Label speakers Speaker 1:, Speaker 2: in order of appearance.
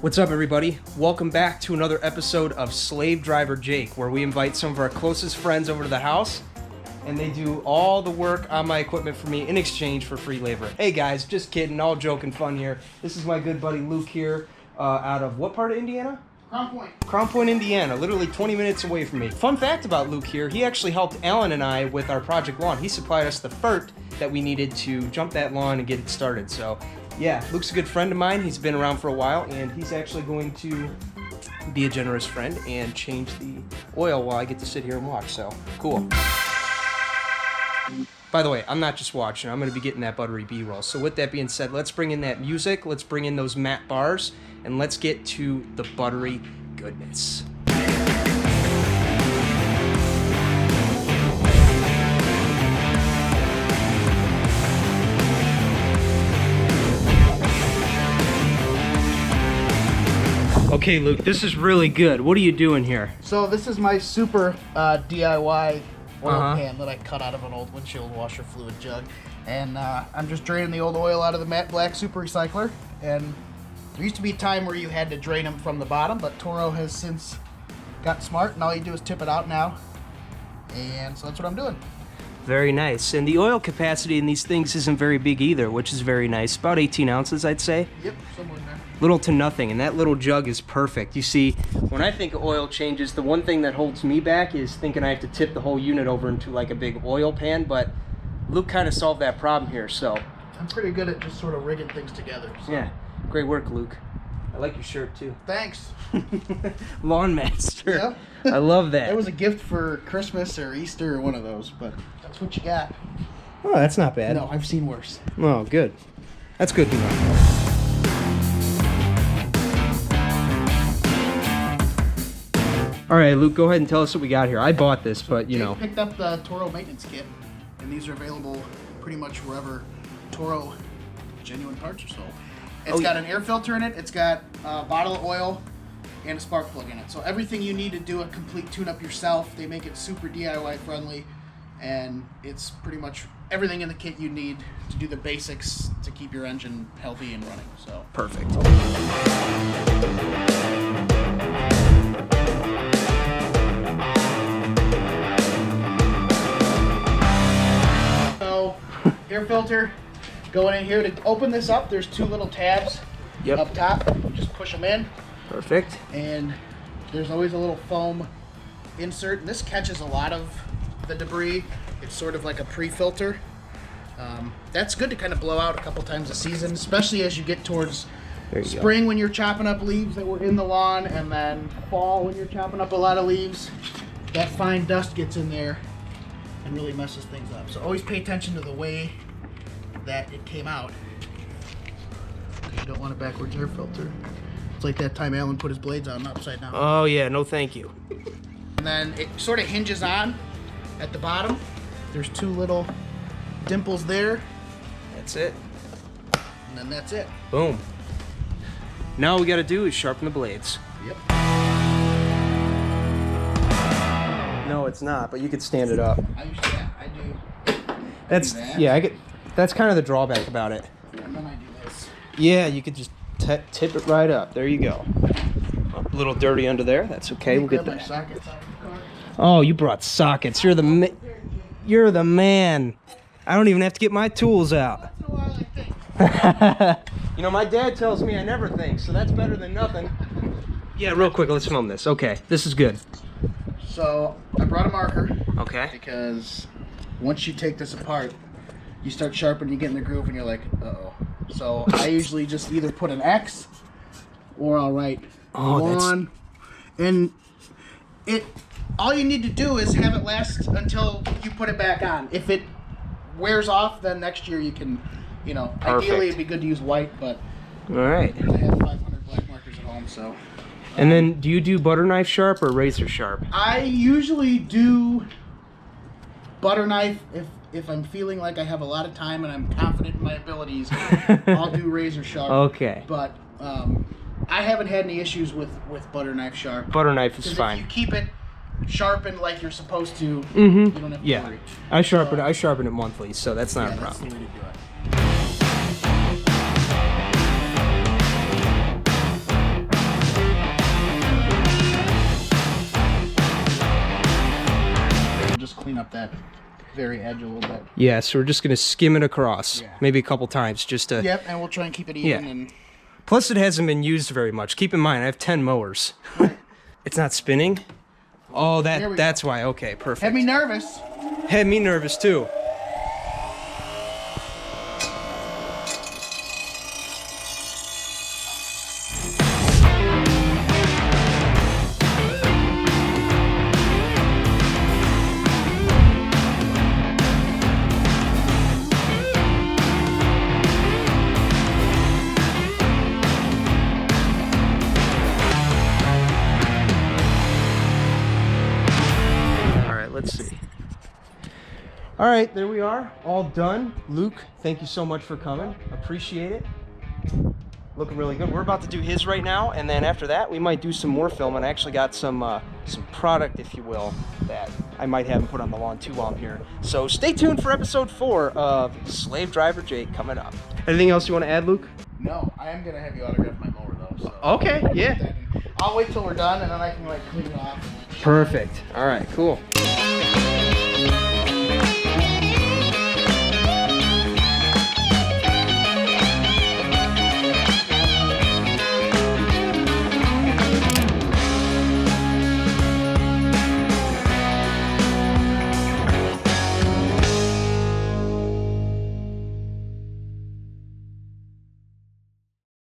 Speaker 1: What's up, everybody? Welcome back to another episode of Slave Driver Jake, where we invite some of our closest friends over to the house, and they do all the work on my equipment for me in exchange for free labor. Hey guys, just kidding, all joke and fun here. This is my good buddy Luke here, out of what part of Indiana?
Speaker 2: Crown Point.
Speaker 1: Crown Point, Indiana, literally 20 minutes away from me. Fun fact about Luke here, he actually helped Alan and I with our project lawn. He supplied us the FERT that we needed to jump that lawn and get it started. So yeah, Luke's a good friend of mine. He's been around for a while, and he's actually going to be a generous friend and change the oil while I get to sit here and watch. So cool. By the way, I'm not just watching. I'm going to be getting that buttery B-roll. So with that being said, let's bring in that music. Let's bring in those matte bars, and let's get to the buttery goodness. Okay, Luke, this is really good. What are you doing here?
Speaker 2: So this is my super DIY oil pan that I cut out of an old windshield washer fluid jug. And I'm just draining the old oil out of the matte black super recycler. And there used to be a time where you had to drain them from the bottom, but Toro has since got smart, and all you do is tip it out now. And so that's what I'm doing.
Speaker 1: Very nice. And the oil capacity in these things isn't very big either, which is very nice. About 18 ounces, I'd say.
Speaker 2: Yep, somewhere in there.
Speaker 1: Little to nothing, and that little jug is perfect. You see, when I think of oil changes, the one thing that holds me back is thinking I have to tip the whole unit over into like a big oil pan, but Luke kind of solved that problem here, so.
Speaker 2: I'm pretty good at just sort of rigging things together. So.
Speaker 1: Yeah, great work, Luke. I like your shirt too.
Speaker 2: Thanks.
Speaker 1: Lawn Master. Yeah. I love that.
Speaker 2: It was a gift for Christmas or Easter or one of those, but that's what you got.
Speaker 1: Oh, that's not bad.
Speaker 2: No, I've seen worse.
Speaker 1: Oh, good. That's good to know. All right, Luke, go ahead and tell us what we got here. I bought this, but you know.
Speaker 2: Picked up the Toro maintenance kit, and these are available pretty much wherever Toro genuine parts are sold. It's got an air filter in it, it's got a bottle of oil, and a spark plug in it. So everything you need to do a complete tune-up yourself. They make it super DIY friendly, and it's pretty much everything in the kit you need to do the basics to keep your engine healthy and running. So
Speaker 1: perfect.
Speaker 2: Air filter going in here. To open this up, there's two little tabs up top. Just push them in.
Speaker 1: Perfect.
Speaker 2: And there's always a little foam insert. And this catches a lot of the debris. It's sort of like a pre-filter. That's good to kind of blow out a couple times a season, especially as you get towards spring when you're chopping up leaves that were in the lawn, and then fall when you're chopping up a lot of leaves. That fine dust gets in there and really messes things up. So always pay attention to the way that it came out. You don't want a backwards air filter. It's like that time Alan put his blades on upside down.
Speaker 1: Oh yeah, no thank you.
Speaker 2: And then it sort of hinges on at the bottom. There's two little dimples there.
Speaker 1: That's it.
Speaker 2: And then that's it.
Speaker 1: Boom. Now all we gotta do is sharpen the blades.
Speaker 2: Yep.
Speaker 1: No, it's not, but you could stand it up.
Speaker 2: I do.
Speaker 1: That's that's kind of the drawback about it.
Speaker 2: And then I do this.
Speaker 1: Yeah, you could just tip it right up. There you go. A little dirty under there. That's okay. We'll get that.
Speaker 2: Sockets out of the car.
Speaker 1: Oh, you brought sockets. You're the man. I don't even have to get my tools out.
Speaker 2: Once in a while I think.
Speaker 1: You know, my dad tells me I never think, so that's better than nothing. Yeah, real quick, let's film this. Okay, this is good.
Speaker 2: So I brought a marker.
Speaker 1: Okay.
Speaker 2: Because once you take this apart, you start sharpening, you get in the groove, and you're like, uh-oh. So I usually just either put an X or I'll write lawn. And all you need to do is have it last until you put it back on. If it wears off, then next year you can, ideally it'd be good to use white, but
Speaker 1: all right.
Speaker 2: I have 500 black markers at home, so.
Speaker 1: And then, do you do butter knife sharp or razor sharp?
Speaker 2: I usually do butter knife if I'm feeling like I have a lot of time and I'm confident in my abilities. I'll do razor sharp.
Speaker 1: Okay.
Speaker 2: But I haven't had any issues with butter knife sharp.
Speaker 1: Butter knife is fine.
Speaker 2: If you keep it sharpened like you're supposed to, you don't have to worry.
Speaker 1: I sharpen it monthly, so that's not a problem.
Speaker 2: That's the way to do it. very edge a little bit.
Speaker 1: Yeah, so we're just gonna skim it across,
Speaker 2: Yeah.
Speaker 1: maybe a couple times, just to.
Speaker 2: Yep, and we'll try and keep it even.
Speaker 1: Yeah.
Speaker 2: And
Speaker 1: Plus, it hasn't been used very much. Keep in mind, I have 10 mowers. It's not spinning. Oh, that's why. Okay, perfect.
Speaker 2: had me nervous.
Speaker 1: Had me nervous too. Let's see. All right, there we are, all done. Luke, thank you so much for coming. Appreciate it. Looking really good. We're about to do his right now, and then after that, we might do some more filming. I actually got some product, if you will, that I might have him put on the lawn too while I'm here. So stay tuned for episode 4 of Slave Driver Jake coming up. Anything else you want to add, Luke?
Speaker 2: No, I am gonna have you autograph my mower though. So
Speaker 1: Okay, yeah.
Speaker 2: I'll wait till we're done, and then I can like clean it off.
Speaker 1: Perfect. All right, cool.